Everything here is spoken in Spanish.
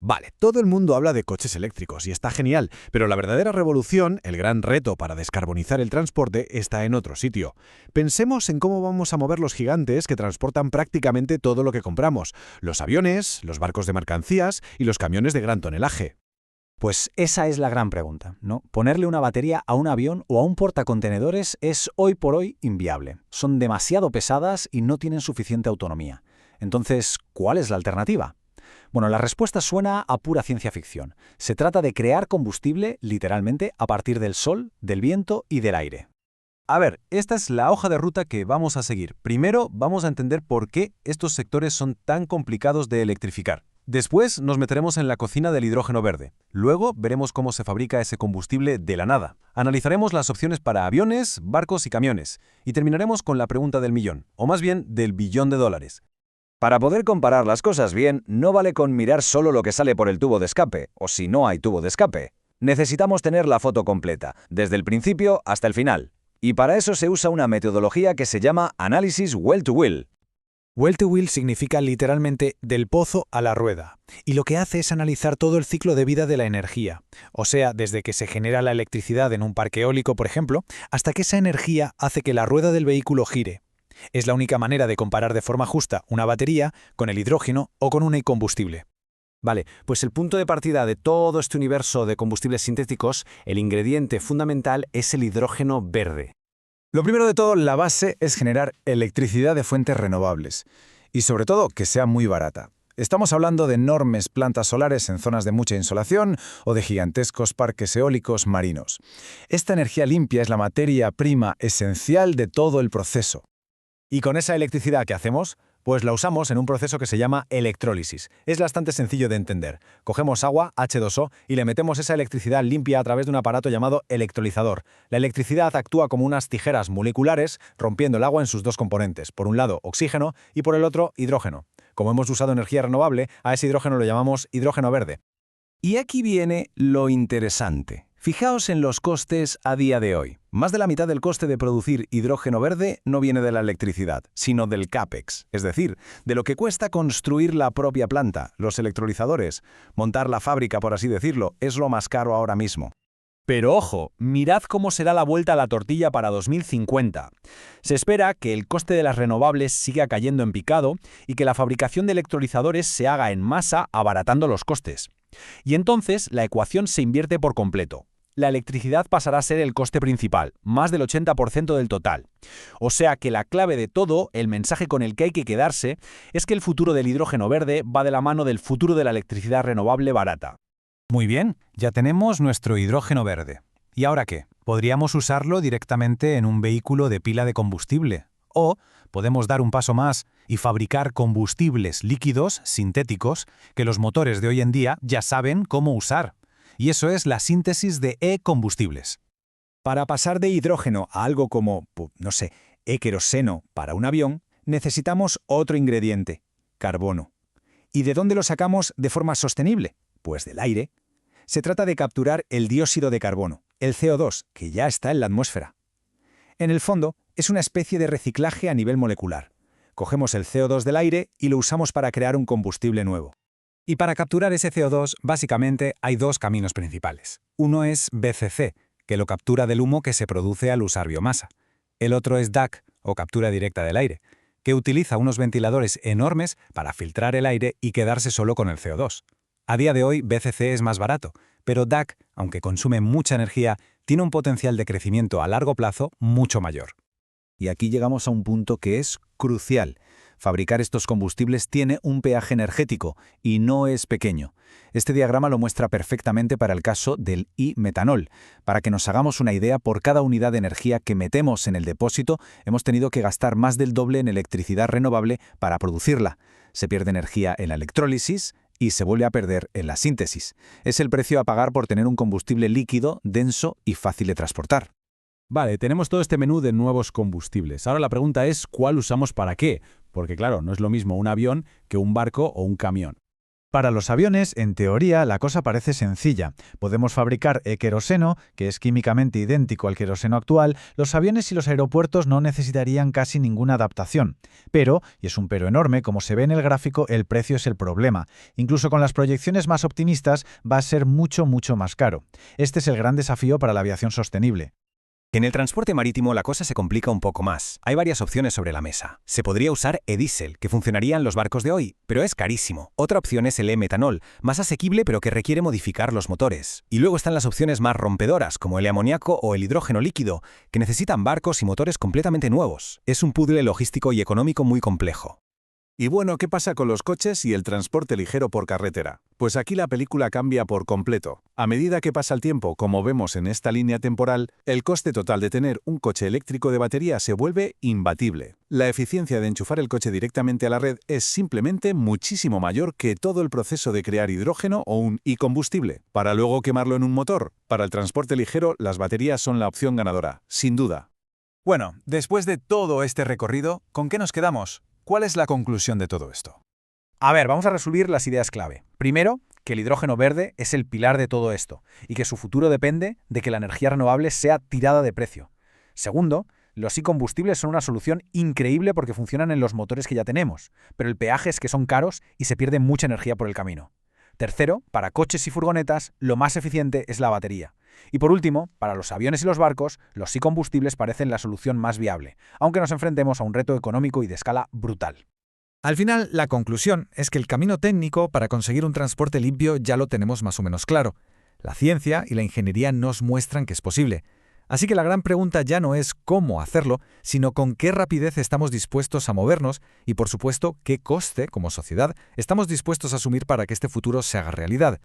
Vale, todo el mundo habla de coches eléctricos y está genial, pero la verdadera revolución, el gran reto para descarbonizar el transporte, está en otro sitio. Pensemos en cómo vamos a mover los gigantes que transportan prácticamente todo lo que compramos, los aviones, los barcos de mercancías y los camiones de gran tonelaje. Pues esa es la gran pregunta, ¿no? Ponerle una batería a un avión o a un portacontenedores es hoy por hoy inviable. Son demasiado pesadas y no tienen suficiente autonomía. Entonces, ¿cuál es la alternativa? Bueno, la respuesta suena a pura ciencia ficción. Se trata de crear combustible, literalmente, a partir del sol, del viento y del aire. A ver, esta es la hoja de ruta que vamos a seguir. Primero, vamos a entender por qué estos sectores son tan complicados de electrificar. Después nos meteremos en la cocina del hidrógeno verde. Luego veremos cómo se fabrica ese combustible de la nada. Analizaremos las opciones para aviones, barcos y camiones. Y terminaremos con la pregunta del millón, o más bien del billón de dólares. Para poder comparar las cosas bien, no vale con mirar solo lo que sale por el tubo de escape, o si no hay tubo de escape. Necesitamos tener la foto completa, desde el principio hasta el final. Y para eso se usa una metodología que se llama análisis well-to-wheel. Well to wheel significa literalmente del pozo a la rueda, y lo que hace es analizar todo el ciclo de vida de la energía, o sea, desde que se genera la electricidad en un parque eólico, por ejemplo, hasta que esa energía hace que la rueda del vehículo gire. Es la única manera de comparar de forma justa una batería con el hidrógeno o con un e-combustible. Vale, pues el punto de partida de todo este universo de combustibles sintéticos, el ingrediente fundamental es el hidrógeno verde. Lo primero de todo, la base es generar electricidad de fuentes renovables y sobre todo que sea muy barata. Estamos hablando de enormes plantas solares en zonas de mucha insolación o de gigantescos parques eólicos marinos. Esta energía limpia es la materia prima esencial de todo el proceso. ¿Y con esa electricidad qué hacemos? Pues la usamos en un proceso que se llama electrólisis. Es bastante sencillo de entender. Cogemos agua, H2O, y le metemos esa electricidad limpia a través de un aparato llamado electrolizador. La electricidad actúa como unas tijeras moleculares, rompiendo el agua en sus dos componentes. Por un lado, oxígeno, y por el otro, hidrógeno. Como hemos usado energía renovable, a ese hidrógeno lo llamamos hidrógeno verde. Y aquí viene lo interesante. Fijaos en los costes a día de hoy. Más de la mitad del coste de producir hidrógeno verde no viene de la electricidad, sino del CAPEX, es decir, de lo que cuesta construir la propia planta, los electrolizadores. Montar la fábrica, por así decirlo, es lo más caro ahora mismo. Pero ojo, mirad cómo será la vuelta a la tortilla para 2050. Se espera que el coste de las renovables siga cayendo en picado y que la fabricación de electrolizadores se haga en masa, abaratando los costes. Y entonces la ecuación se invierte por completo. La electricidad pasará a ser el coste principal, más del 80% del total. O sea que la clave de todo, el mensaje con el que hay que quedarse, es que el futuro del hidrógeno verde va de la mano del futuro de la electricidad renovable barata. Muy bien, ya tenemos nuestro hidrógeno verde. ¿Y ahora qué? Podríamos usarlo directamente en un vehículo de pila de combustible. O podemos dar un paso más y fabricar combustibles líquidos sintéticos que los motores de hoy en día ya saben cómo usar. Y eso es la síntesis de e-combustibles. Para pasar de hidrógeno a algo como, no sé, e-queroseno para un avión, necesitamos otro ingrediente, carbono. ¿Y de dónde lo sacamos de forma sostenible? Pues del aire. Se trata de capturar el dióxido de carbono, el CO2, que ya está en la atmósfera. En el fondo, es una especie de reciclaje a nivel molecular. Cogemos el CO2 del aire y lo usamos para crear un combustible nuevo. Y para capturar ese CO2, básicamente hay dos caminos principales. Uno es BCC, que lo captura del humo que se produce al usar biomasa. El otro es DAC, o captura directa del aire, que utiliza unos ventiladores enormes para filtrar el aire y quedarse solo con el CO2. A día de hoy, BCC es más barato, pero DAC, aunque consume mucha energía, tiene un potencial de crecimiento a largo plazo mucho mayor. Y aquí llegamos a un punto que es crucial. Fabricar estos combustibles tiene un peaje energético y no es pequeño. Este diagrama lo muestra perfectamente para el caso del i-metanol. Para que nos hagamos una idea, por cada unidad de energía que metemos en el depósito, hemos tenido que gastar más del doble en electricidad renovable para producirla. Se pierde energía en la electrólisis y se vuelve a perder en la síntesis. Es el precio a pagar por tener un combustible líquido, denso y fácil de transportar. Vale, tenemos todo este menú de nuevos combustibles. Ahora la pregunta es, ¿cuál usamos para qué? Porque claro, no es lo mismo un avión que un barco o un camión. Para los aviones, en teoría, la cosa parece sencilla. Podemos fabricar queroseno, que es químicamente idéntico al queroseno actual. Los aviones y los aeropuertos no necesitarían casi ninguna adaptación. Pero, y es un pero enorme, como se ve en el gráfico, el precio es el problema. Incluso con las proyecciones más optimistas, va a ser mucho más caro. Este es el gran desafío para la aviación sostenible. En el transporte marítimo la cosa se complica un poco más. Hay varias opciones sobre la mesa. Se podría usar e-diesel, que funcionaría en los barcos de hoy, pero es carísimo. Otra opción es el e-metanol, más asequible pero que requiere modificar los motores. Y luego están las opciones más rompedoras, como el amoníaco o el hidrógeno líquido, que necesitan barcos y motores completamente nuevos. Es un puzzle logístico y económico muy complejo. Y bueno, ¿qué pasa con los coches y el transporte ligero por carretera? Pues aquí la película cambia por completo. A medida que pasa el tiempo, como vemos en esta línea temporal, el coste total de tener un coche eléctrico de batería se vuelve imbatible. La eficiencia de enchufar el coche directamente a la red es simplemente muchísimo mayor que todo el proceso de crear hidrógeno o un e-combustible, para luego quemarlo en un motor. Para el transporte ligero, las baterías son la opción ganadora, sin duda. Bueno, después de todo este recorrido, ¿con qué nos quedamos? ¿Cuál es la conclusión de todo esto? A ver, vamos a resumir las ideas clave. Primero, que el hidrógeno verde es el pilar de todo esto y que su futuro depende de que la energía renovable sea tirada de precio. Segundo, los e-combustibles son una solución increíble porque funcionan en los motores que ya tenemos, pero el peaje es que son caros y se pierde mucha energía por el camino. Tercero, para coches y furgonetas, lo más eficiente es la batería. Y por último, para los aviones y los barcos, los e-combustibles parecen la solución más viable, aunque nos enfrentemos a un reto económico y de escala brutal. Al final, la conclusión es que el camino técnico para conseguir un transporte limpio ya lo tenemos más o menos claro. La ciencia y la ingeniería nos muestran que es posible. Así que la gran pregunta ya no es cómo hacerlo, sino con qué rapidez estamos dispuestos a movernos y, por supuesto, qué coste, como sociedad, estamos dispuestos a asumir para que este futuro se haga realidad.